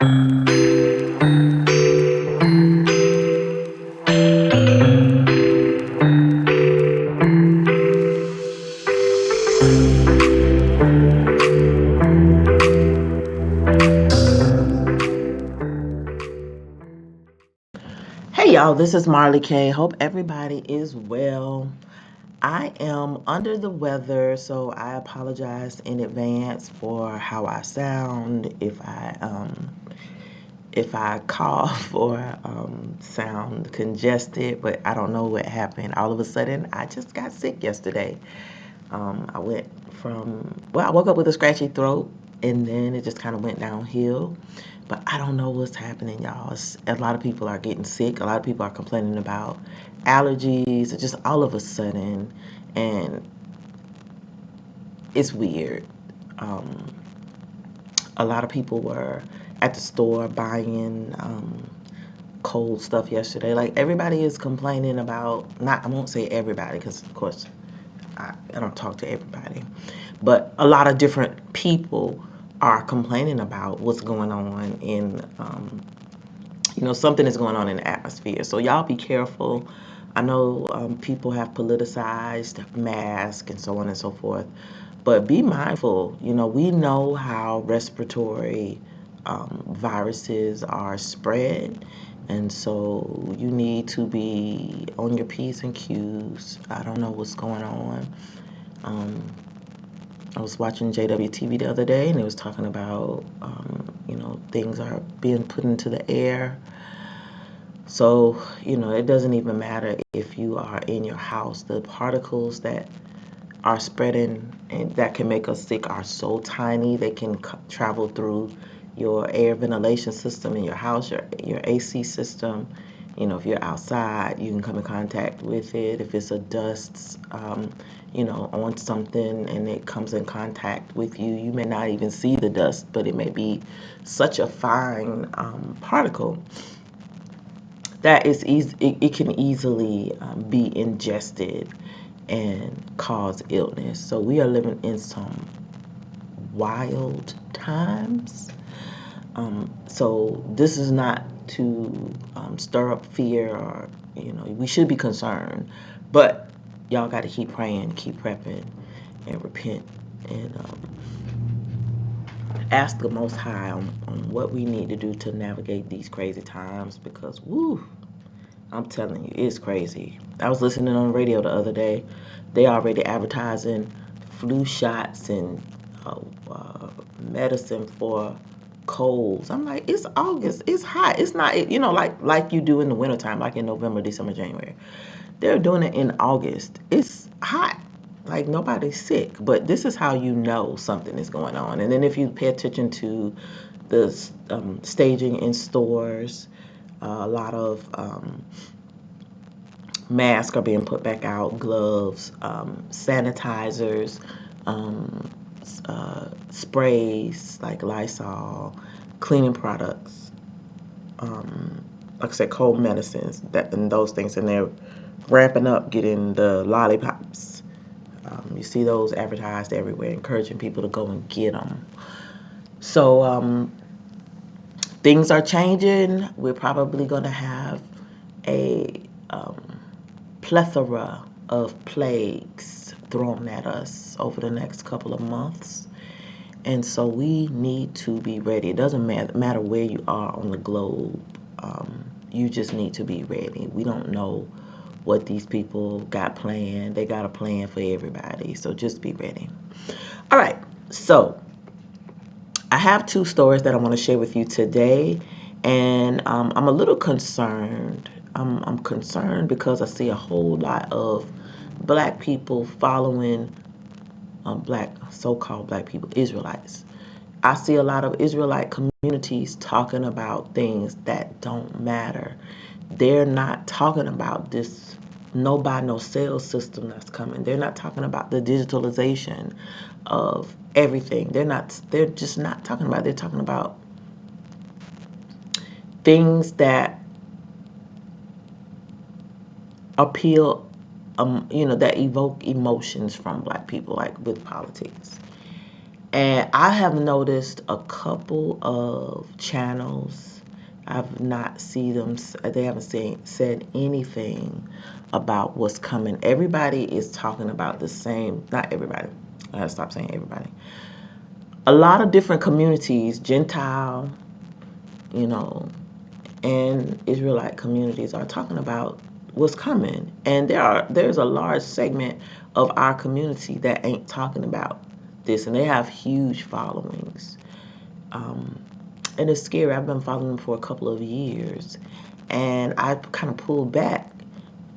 Hey y'all, this is Marley K. Hope everybody is well. I am under the weather, so I apologize in advance for how I sound. If I cough or sound congested, but I don't know what happened. All of a sudden, I just got sick yesterday. I went I woke up with a scratchy throat, and then it just kind of went downhill. But I don't know what's happening, y'all. A lot of people are getting sick. A lot of people are complaining about allergies, just all of a sudden, and it's weird. Um, a lot of people were at the store buying cold stuff yesterday. Like everybody is complaining about, not, I won't say everybody because of course I don't talk to everybody, but a lot of different people are complaining about what's going on in, something is going on in the atmosphere. So y'all be careful. I know people have politicized masks and so on and so forth, but be mindful. We know how respiratory viruses are spread, and so you need to be on your P's and Q's. I don't know what's going on. Um, I was watching JWTV the other day, and it was talking about, things are being put into the air. So, it doesn't even matter if you are in your house. The particles that are spreading and that can make us sick are so tiny. They can travel through your air ventilation system in your house, your AC system. If you're outside, you can come in contact with it. If it's a dust, on something and it comes in contact with you, you may not even see the dust, but it may be such a fine particle that is easy. It can easily be ingested and cause illness. So we are living in some wild times. So this is not to stir up fear, or we should be concerned, but y'all got to keep praying, keep prepping, and repent, and ask the Most High on what we need to do to navigate these crazy times, because woo, I'm telling you, it's crazy. I was listening on the radio the other day. They already advertising flu shots and medicine for colds. I'm like, it's August. It's hot. It's not, like you do in the wintertime, like in November, December, January. They're doing it in August. It's hot. Like nobody's sick. But this is how you know something is going on. And then if you pay attention to the staging in stores, a lot of masks are being put back out, gloves, sanitizers, um, sprays like Lysol, cleaning products, like I said, cold medicines, that and those things, and they're ramping up getting the lollipops. You see those advertised everywhere, encouraging people to go and get them. So things are changing. We're probably going to have a plethora of plagues thrown at us over the next couple of months. And so we need to be ready. It doesn't matter where you are on the globe. You just need to be ready. We don't know what these people got planned. They got a plan for everybody. So just be ready. All right. So I have two stories that I want to share with you today. And I'm a little concerned. I'm concerned because I see a whole lot of black people following so-called black people, Israelites. I see a lot of Israelite communities talking about things that don't matter. They're not talking about this no buy no sale system that's coming. They're not talking about the digitalization of everything. They're just not talking about it. They're talking about things that appeal, that evoke emotions from black people, like with politics. And I have noticed a couple of channels. I've not seen them. They haven't said anything about what's coming. Everybody is talking about the same. Not everybody. I gotta stop saying everybody. A lot of different communities, Gentile, you know, and Israelite communities are talking about what's coming. And there's a large segment of our community that ain't talking about this, and they have huge followings. Um, and it's scary. I've been following them for a couple of years, and I kind of pulled back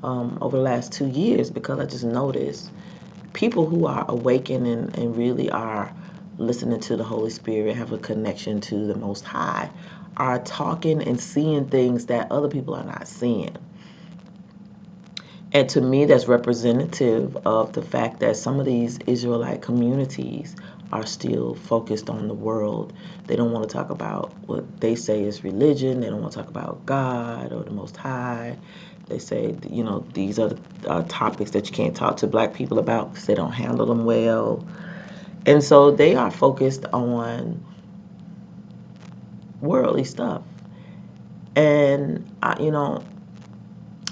over the last 2 years because I just noticed people who are awakening and really are listening to the Holy Spirit, have a connection to the Most High, are talking and seeing things that other people are not seeing. And to me, that's representative of the fact that some of these Israelite communities are still focused on the world. They don't want to talk about what they say is religion. They don't want to talk about God or the Most High. They say, these are the topics that you can't talk to black people about because they don't handle them well. And so they are focused on worldly stuff. And, I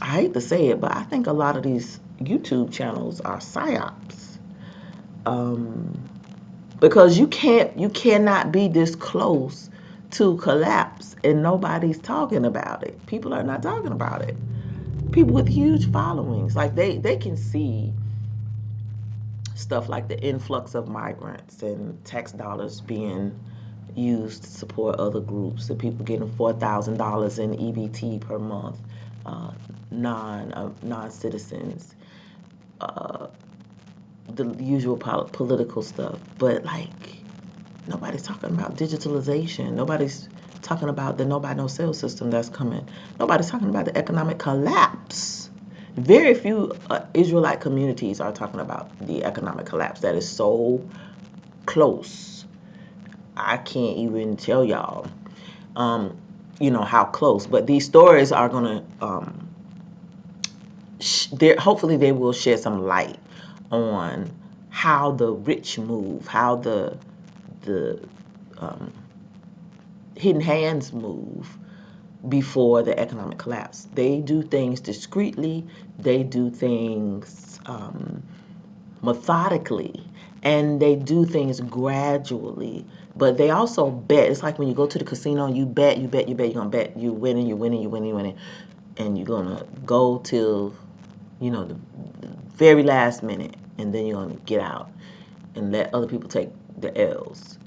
hate to say it, but I think a lot of these YouTube channels are psyops. Because you cannot be this close to collapse and nobody's talking about it. People are not talking about it. People with huge followings, like they can see stuff like the influx of migrants and tax dollars being used to support other groups, the people getting $4,000 in EBT per month, non-citizens, the usual political stuff. But like, nobody's talking about digitalization. Nobody's talking about the nobody no sale system that's coming. Nobody's talking about the economic collapse. Very few Israelite communities are talking about the economic collapse that is so close. I can't even tell y'all, how close. But these stories are gonna, hopefully, they will shed some light on how the rich move, how the hidden hands move before the economic collapse. They do things discreetly. They do things methodically, and they do things gradually. But they also bet. It's like when you go to the casino and you bet. You're gonna bet. You're winning, and you're gonna go till the very last minute, and then you're gonna get out and let other people take the L's.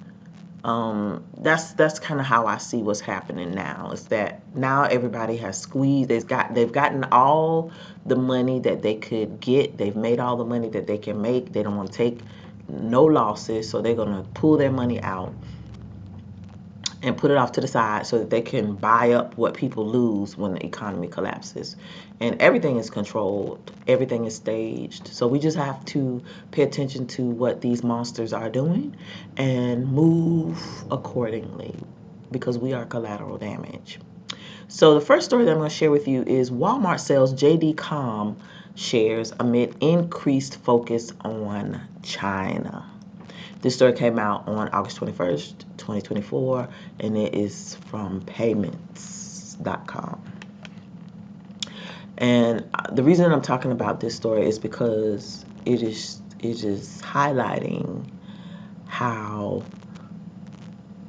That's kind of how I see what's happening now. Is that now everybody has squeezed. They've gotten all the money that they could get. They've made all the money that they can make. They don't want to take no losses, so they're gonna pull their money out and put it off to the side so that they can buy up what people lose when the economy collapses. And everything is controlled, everything is staged. So we just have to pay attention to what these monsters are doing and move accordingly, because we are collateral damage. So the first story that I'm going to share with you is Walmart sells JD.com shares amid increased focus on China. This story came out on August 21st, 2024, and it is from payments.com. And the reason I'm talking about this story is because it is highlighting how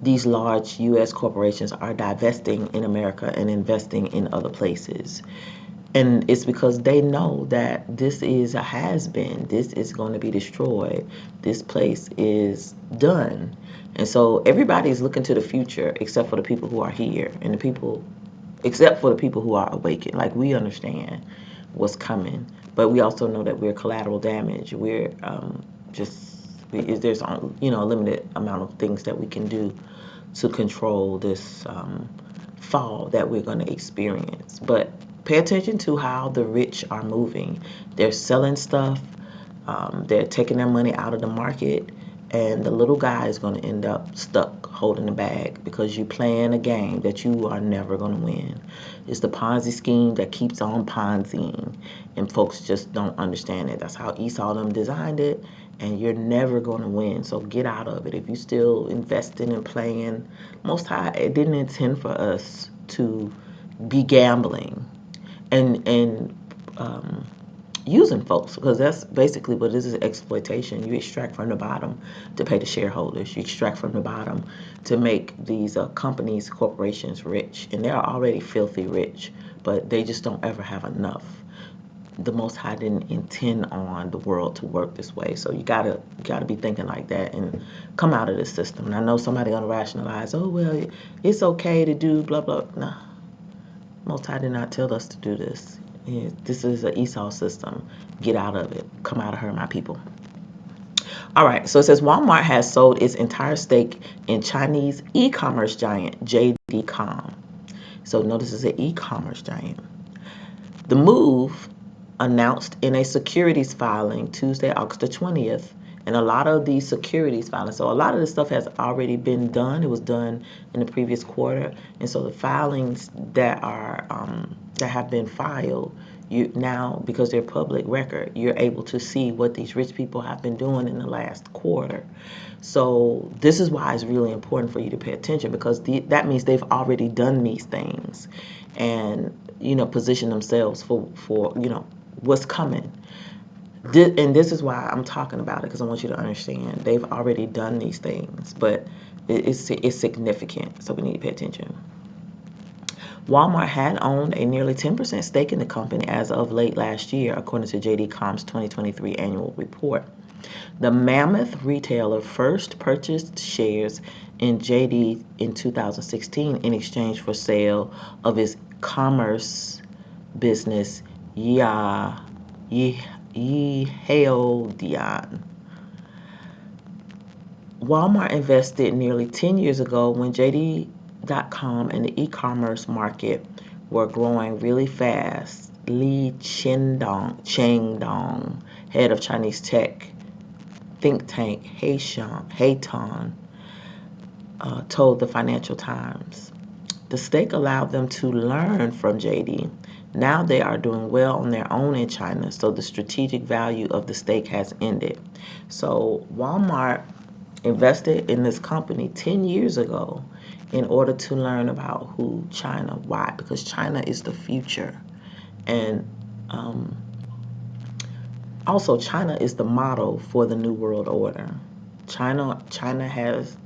these large U.S. corporations are divesting in America and investing in other places. And it's because they know that this is a has-been. This is going to be destroyed. This place is done. And so everybody's looking to the future except for the people who are here, and except for the people who are awakened. Like, we understand what's coming, but we also know that we're collateral damage. We're there's a limited amount of things that we can do to control this fall that we're going to experience. But pay attention to how the rich are moving. They're selling stuff. They're taking their money out of the market, and the little guy is going to end up stuck holding the bag because you're playing a game that you are never going to win. It's the Ponzi scheme that keeps on Ponziing, and folks just don't understand it. That's how Esau them designed it, and you're never going to win. So get out of it. If you still investing and playing, Most High, it didn't intend for us to be gambling and using folks, because that's basically what this is, exploitation. You extract from the bottom to pay the shareholders. You extract from the bottom to make these companies, corporations rich, and they're already filthy rich, but they just don't ever have enough. The Most High didn't intend on the world to work this way. So you gotta be thinking like that and come out of this system. And I know somebody gonna rationalize, oh well, it's okay to do blah blah. Nah, Most High did not tell us to do this. This is an Esau system. Get out of it. Come out of her, my people. All right. So it says Walmart has sold its entire stake in Chinese e-commerce giant JD.com. So notice it's an e-commerce giant. The move, announced in a securities filing Tuesday, August the 20th, and a lot of these securities filings, so a lot of this stuff has already been done. It was done in the previous quarter, and so the filings that have been filed, you now, because they're public record, you're able to see what these rich people have been doing in the last quarter. So this is why it's really important for you to pay attention, because that means they've already done these things, and position themselves for what's coming. And this is why I'm talking about it, because I want you to understand they've already done these things, but it's significant, so we need to pay attention. Walmart had owned a nearly 10% stake in the company as of late last year, according to JD.com's 2023 annual report. The mammoth retailer first purchased shares in JD in 2016 in exchange for sale of its commerce business, Yehaodian. Walmart invested nearly 10 years ago when JD.com and the e-commerce market were growing really fast. Li Chengdong, head of Chinese tech think tank Hayton, told the Financial Times. The stake allowed them to learn from JD. Now they are doing well on their own in China, so the strategic value of the stake has ended. So Walmart invested in this company 10 years ago in order to learn about who China. Why? Because China is the future. And also, China is the model for the New World Order. China has,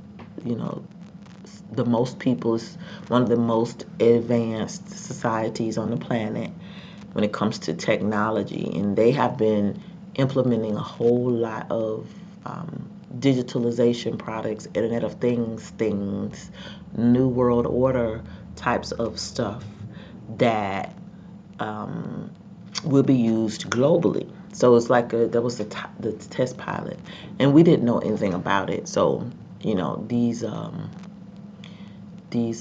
the most people, is one of the most advanced societies on the planet when it comes to technology, and they have been implementing a whole lot of digitalization products, Internet of things, New World Order types of stuff that will be used globally. So it's like that was the test pilot, and we didn't know anything about it. So these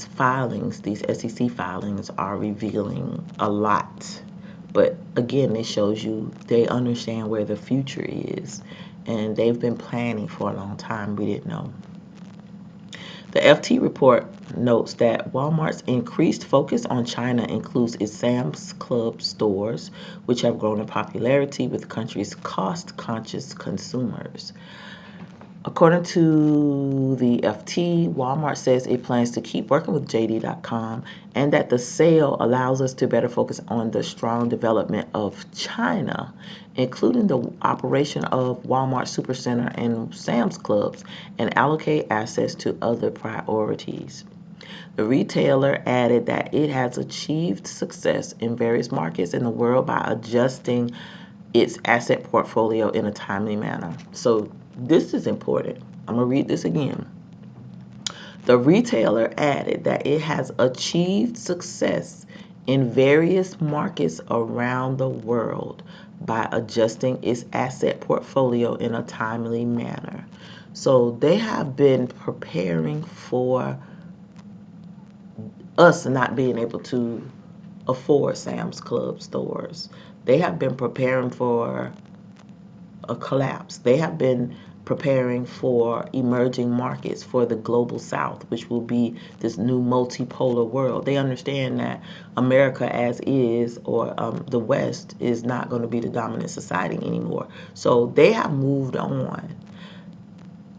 filings, these SEC filings, are revealing a lot. But again, it shows you they understand where the future is, and they've been planning for a long time. We didn't know. The FT report notes that Walmart's increased focus on China includes its Sam's Club stores, which have grown in popularity with the country's cost-conscious consumers. According to the FT, Walmart says it plans to keep working with JD.com and that the sale allows us to better focus on the strong development of China, including the operation of Walmart Supercenter and Sam's Clubs, and allocate assets to other priorities. The retailer added that it has achieved success in various markets in the world by adjusting its asset portfolio in a timely manner. So this is important. I'm going to read this again. The retailer added that it has achieved success in various markets around the world by adjusting its asset portfolio in a timely manner. So they have been preparing for us not being able to afford Sam's Club stores. They have been preparing for a collapse. They have been preparing for emerging markets for the global south, which will be this new multipolar world. They understand that America as is, or the West, is not going to be the dominant society anymore. So they have moved on.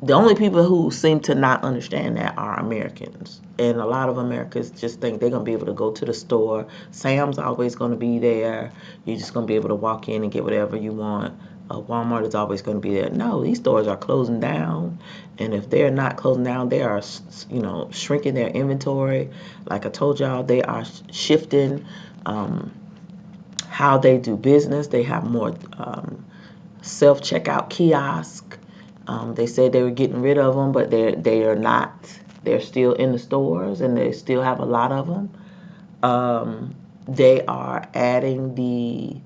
The only people who seem to not understand that are Americans. And a lot of Americans just think they're going to be able to go to the store. Sam's always going to be there. You're just going to be able to walk in and get whatever you want. Walmart is always going to be there. No, these stores are closing down. And if they're not closing down, they are, shrinking their inventory. Like I told y'all, they are shifting how they do business. They have more self-checkout kiosks. They said they were getting rid of them, but they are not. They're still in the stores, and they still have a lot of them. They are adding the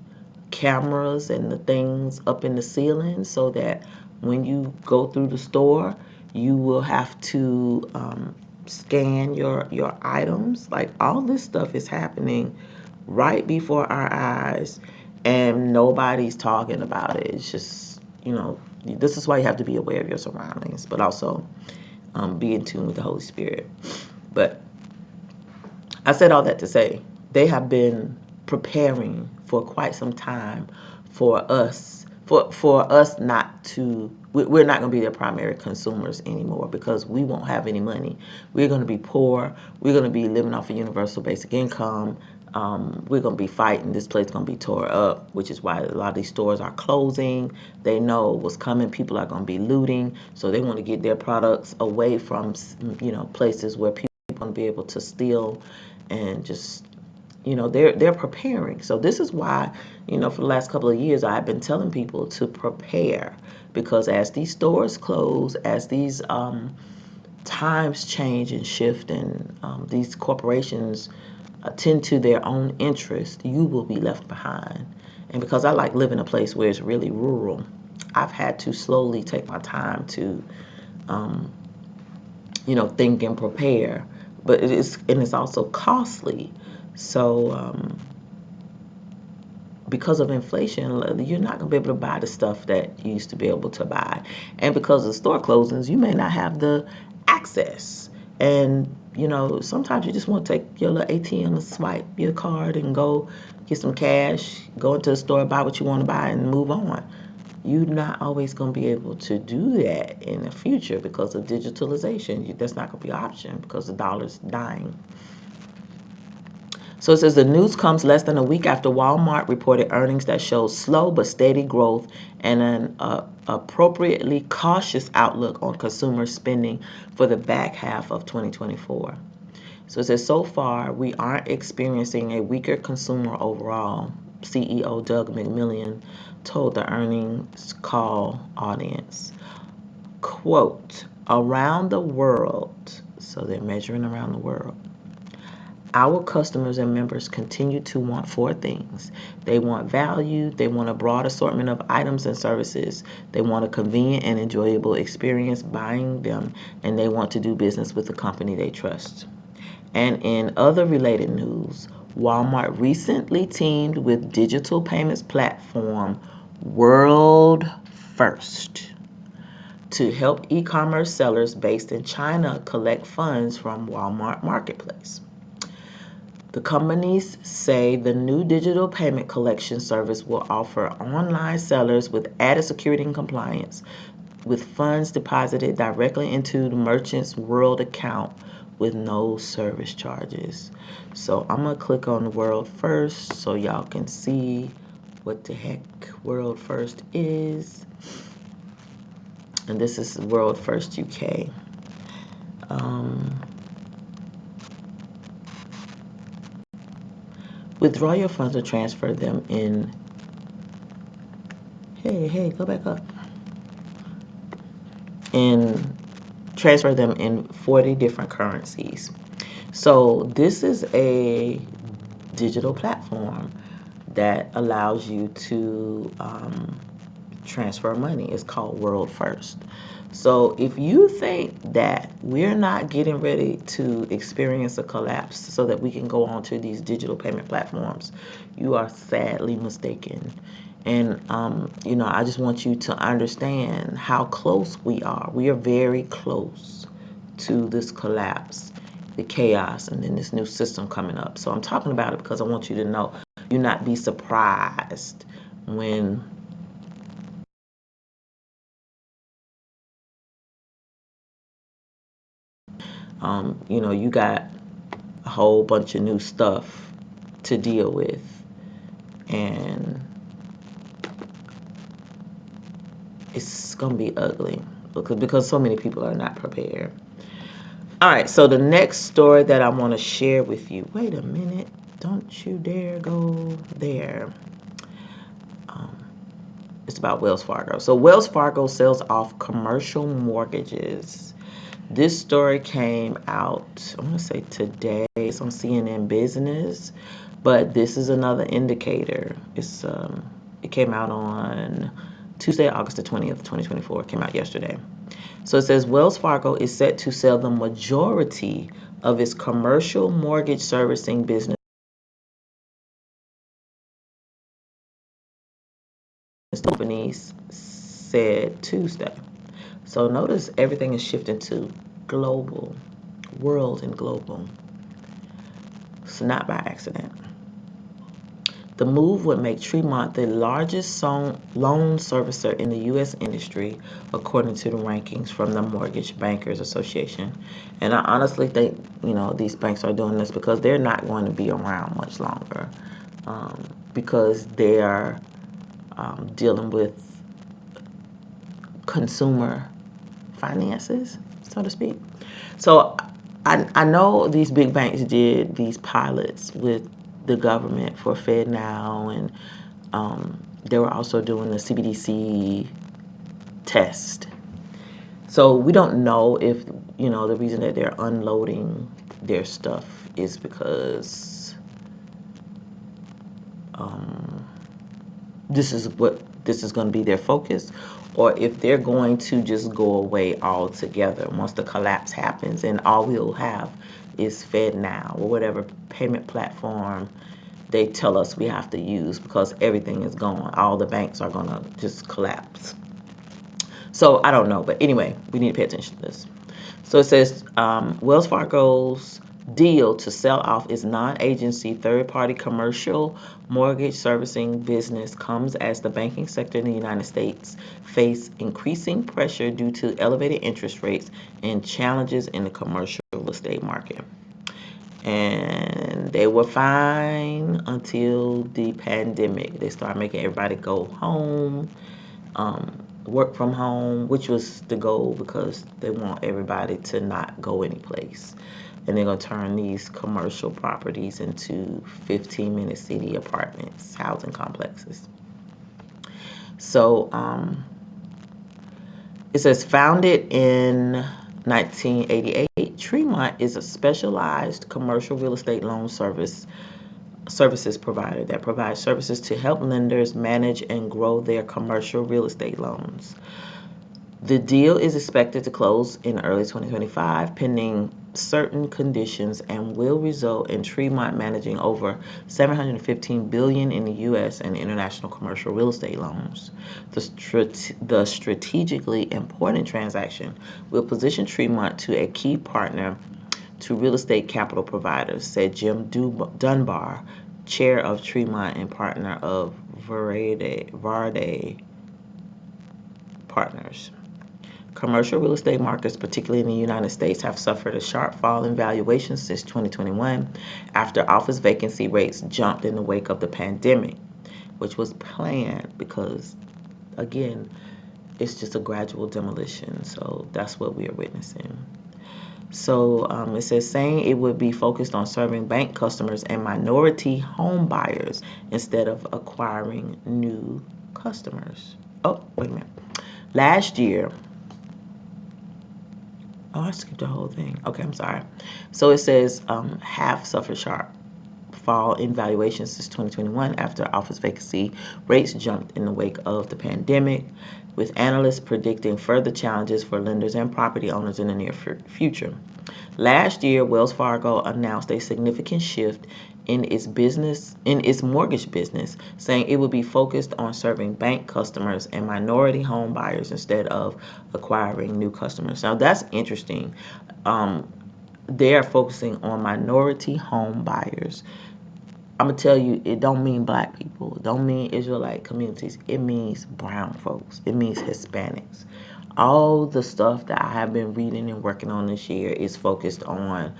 cameras and the things up in the ceiling so that when you go through the store, you will have to scan your items. Like, all this stuff is happening right before our eyes, and nobody's talking about it. It's just, this is why you have to be aware of your surroundings, but also be in tune with the Holy Spirit. But I said all that to say they have been preparing for quite some time for us not to. We're not going to be their primary consumers anymore, because we won't have any money. We're going to be poor. We're going to be living off of universal basic income. We're going to be fighting. This place is going to be tore up, which is why a lot of these stores are closing. They know what's coming. People are going to be looting, so they want to get their products away from places where people are going to be able to steal, and just they're preparing. So this is why for the last couple of years I've been telling people to prepare, because as these stores close, as these times change and shift, and these corporations attend to their own interest, you will be left behind. And because I like living in a place where it's really rural, I've had to slowly take my time to think and prepare. But it's also costly. So because of inflation, you're not going to be able to buy the stuff that you used to be able to buy. And because of store closings, you may not have the access. And, sometimes you just want to take your little ATM and swipe your card and go get some cash, go into the store, buy what you want to buy, and move on. You're not always going to be able to do that in the future because of digitalization. That's not going to be an option because the dollar's dying. So it says the news comes less than a week after Walmart reported earnings that showed slow but steady growth and an appropriately cautious outlook on consumer spending for the back half of 2024. So it says, so far, we aren't experiencing a weaker consumer overall, CEO Doug McMillon told the earnings call audience. Quote, around the world, so they're measuring around the world, our customers and members continue to want four things. They want value, they want a broad assortment of items and services, they want a convenient and enjoyable experience buying them, and they want to do business with a company they trust. And in other related news, Walmart recently teamed with digital payments platform World First to help e-commerce sellers based in China collect funds from Walmart Marketplace. The companies say the new digital payment collection service will offer online sellers with added security and compliance, with funds deposited directly into the merchant's World account with no service charges. So I'm going to click on World First so y'all can see what the heck World First is. And this is World First UK. Withdraw your funds or transfer them in. Hey, go back up. And transfer them in 40 different currencies. So this is a digital platform that allows you to transfer money. It's called World First. So if you think that we're not getting ready to experience a collapse so that we can go on to these digital payment platforms, you are sadly mistaken. And, I just want you to understand how close we are. We are very close to this collapse, the chaos, and then this new system coming up. So I'm talking about it because I want you to know, you not be surprised when you got a whole bunch of new stuff to deal with, and it's gonna be ugly because so many people are not prepared. All right, so the next story that I want to share with you. Wait a minute, don't you dare go there. It's about Wells Fargo. So Wells Fargo sells off commercial mortgages. This story came out, I want to say today. It's on CNN Business, but this is another indicator. It came out on Tuesday, August the 20th, 2024. It came out yesterday. So it says Wells Fargo is set to sell the majority of its commercial mortgage servicing business companies said Tuesday. So notice everything is shifting to global, world and global. It's not by accident. The move would make Tremont the largest loan servicer in the U.S. industry, according to the rankings from the Mortgage Bankers Association. And I honestly think, these banks are doing this because they're not going to be around much longer, because they are dealing with consumer finances, so to speak. So I know these big banks did these pilots with the government for FedNow, and they were also doing the CBDC test. So we don't know if, the reason that they're unloading their stuff is because this is going to be their focus, or if they're going to just go away altogether once the collapse happens and all we'll have is FedNow or whatever payment platform they tell us we have to use, because everything is gone. All the banks are going to just collapse. So I don't know, but anyway, we need to pay attention to this. So it says Wells Fargo's deal to sell off its non-agency third-party commercial mortgage servicing business comes as the banking sector in the United States face increasing pressure due to elevated interest rates and challenges in the commercial real estate market. And they were fine until the pandemic. They started making everybody go home, work from home, which was the goal because they want everybody to not go anyplace. And they're going to turn these commercial properties into 15-minute city apartments, housing complexes. So it says, founded in 1988, Tremont is a specialized commercial real estate loan services provider that provides services to help lenders manage and grow their commercial real estate loans. The deal is expected to close in early 2025, pending certain conditions, and will result in Tremont managing over $715 billion in the U.S. and international commercial real estate loans. The strategically important transaction will position Tremont to a key partner to real estate capital providers, said Jim Dunbar, chair of Tremont and partner of Varde Partners. Commercial real estate markets, particularly in the United States, have suffered a sharp fall in valuations since 2021 after office vacancy rates jumped in the wake of the pandemic, which was planned because, again, it's just a gradual demolition. So that's what we are witnessing. So it says, saying it would be focused on serving bank customers and minority home buyers instead of acquiring new customers. Oh, wait a minute. Last year, I skipped the whole thing. Okay, I'm sorry. So it says have suffered sharp fall in valuations since 2021 after office vacancy rates jumped in the wake of the pandemic, with analysts predicting further challenges for lenders and property owners in the near future. Last year, Wells Fargo announced a significant shift in its mortgage business, saying it would be focused on serving bank customers and minority home buyers instead of acquiring new customers. Now that's interesting. They are focusing on minority home buyers. I'm gonna tell you, it don't mean black people. It don't mean Israelite communities. It means brown folks. It means Hispanics. All the stuff that I have been reading and working on this year is focused on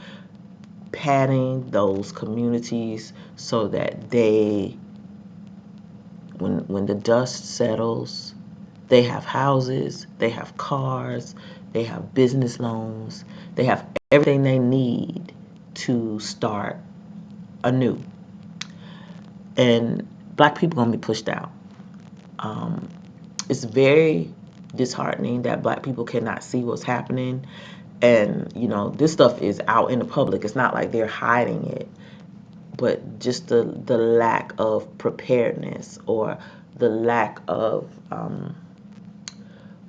padding those communities so that they, when the dust settles, they have houses, they have cars, they have business loans, they have everything they need to start anew. And black people gonna be pushed out. Um, it's very disheartening that black people cannot see what's happening. And, this stuff is out in the public. It's not like they're hiding it. But just the lack of preparedness or the lack of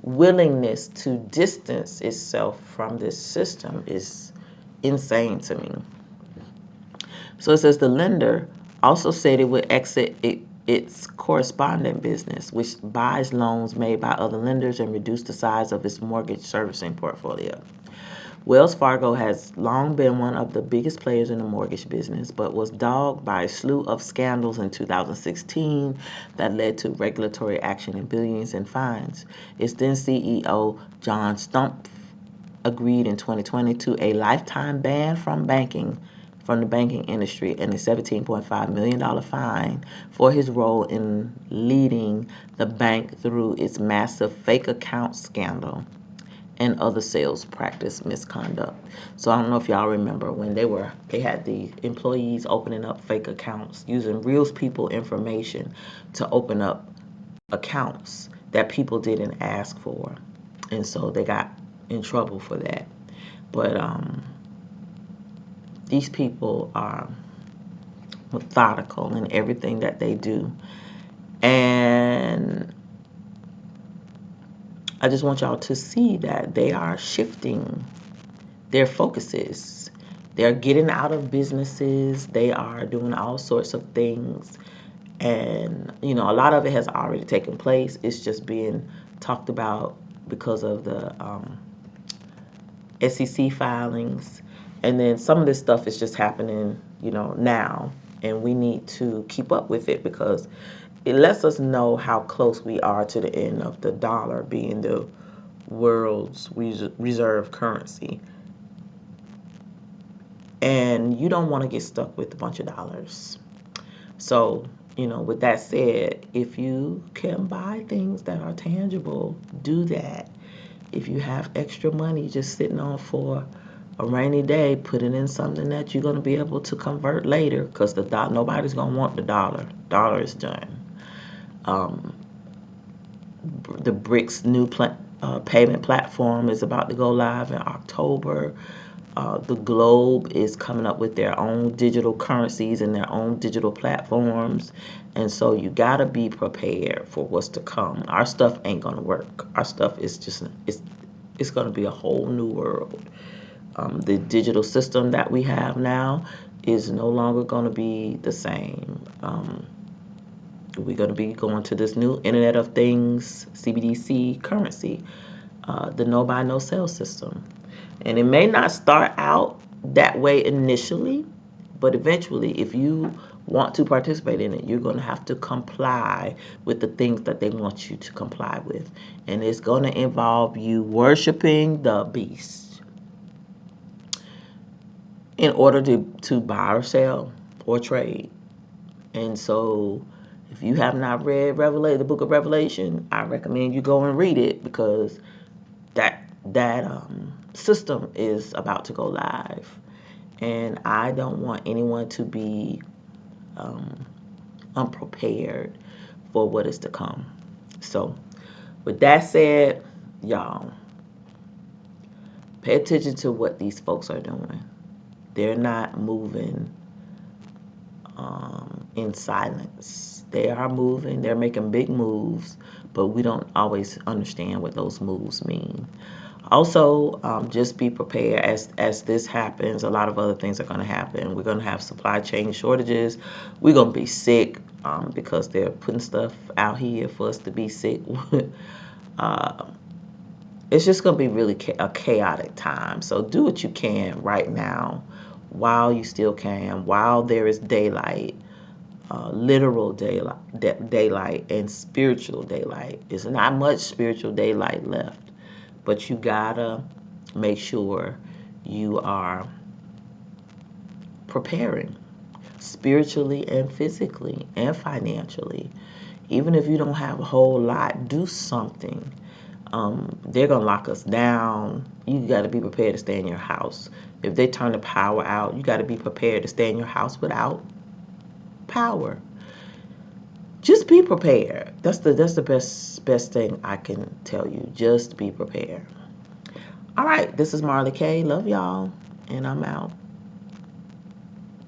willingness to distance itself from this system is insane to me. So it says the lender also said it would exit its correspondent business, which buys loans made by other lenders and reduce the size of its mortgage servicing portfolio. Wells Fargo has long been one of the biggest players in the mortgage business, but was dogged by a slew of scandals in 2016 that led to regulatory action and billions in fines. Its then CEO, John Stumpf, agreed in 2020 to a lifetime ban from the banking industry and a $17.5 million fine for his role in leading the bank through its massive fake account scandal and other sales practice misconduct. So I don't know if y'all remember when they had the employees opening up fake accounts using real people information to open up accounts that people didn't ask for. And so they got in trouble for that. But these people are methodical in everything that they do. And I just want y'all to see that they are shifting their focuses. They're getting out of businesses. They are doing all sorts of things. And, a lot of it has already taken place. It's just being talked about because of the SEC filings. And then some of this stuff is just happening, now. And we need to keep up with it because it lets us know how close we are to the end of the dollar being the world's reserve currency. And you don't want to get stuck with a bunch of dollars. So, with that said, if you can buy things that are tangible, do that. If you have extra money just sitting on for a rainy day, put it in something that you're going to be able to convert later because nobody's going to want the dollar. Dollar is done. The BRICS new payment platform is about to go live in October. The globe is coming up with their own digital currencies and their own digital platforms. And so you got to be prepared for what's to come. Our stuff ain't going to work. Our stuff is just, it's going to be a whole new world. The digital system that we have now is no longer going to be the same. We're going to be going to this new Internet of Things, CBDC currency, the no buy, no sell system. And it may not start out that way initially, but eventually, if you want to participate in it, you're going to have to comply with the things that they want you to comply with. And it's going to involve you worshiping the beast in order to buy or sell or trade. And so if you have not read the book of Revelation, I recommend you go and read it because that system is about to go live. And I don't want anyone to be unprepared for what is to come. So with that said, y'all, pay attention to what these folks are doing. They're not moving in silence. They are moving. They're making big moves, but we don't always understand what those moves mean. Also, just be prepared as this happens. A lot of other things are going to happen. We're going to have supply chain shortages. We're going to be sick because they're putting stuff out here for us to be sick. uh, it's just going to be really a chaotic time. So do what you can right now while you still can, while there is daylight, literal daylight and spiritual daylight. There's not much spiritual daylight left, but you gotta make sure you are preparing spiritually and physically and financially. Even if you don't have a whole lot, do something. They're gonna lock us down. You got to be prepared to stay in your house. If they turn the power out, you got to be prepared to stay in your house without power. Just be prepared. That's the best thing I can tell you. Just be prepared. All right, this is Marley K. Love y'all, and I'm out.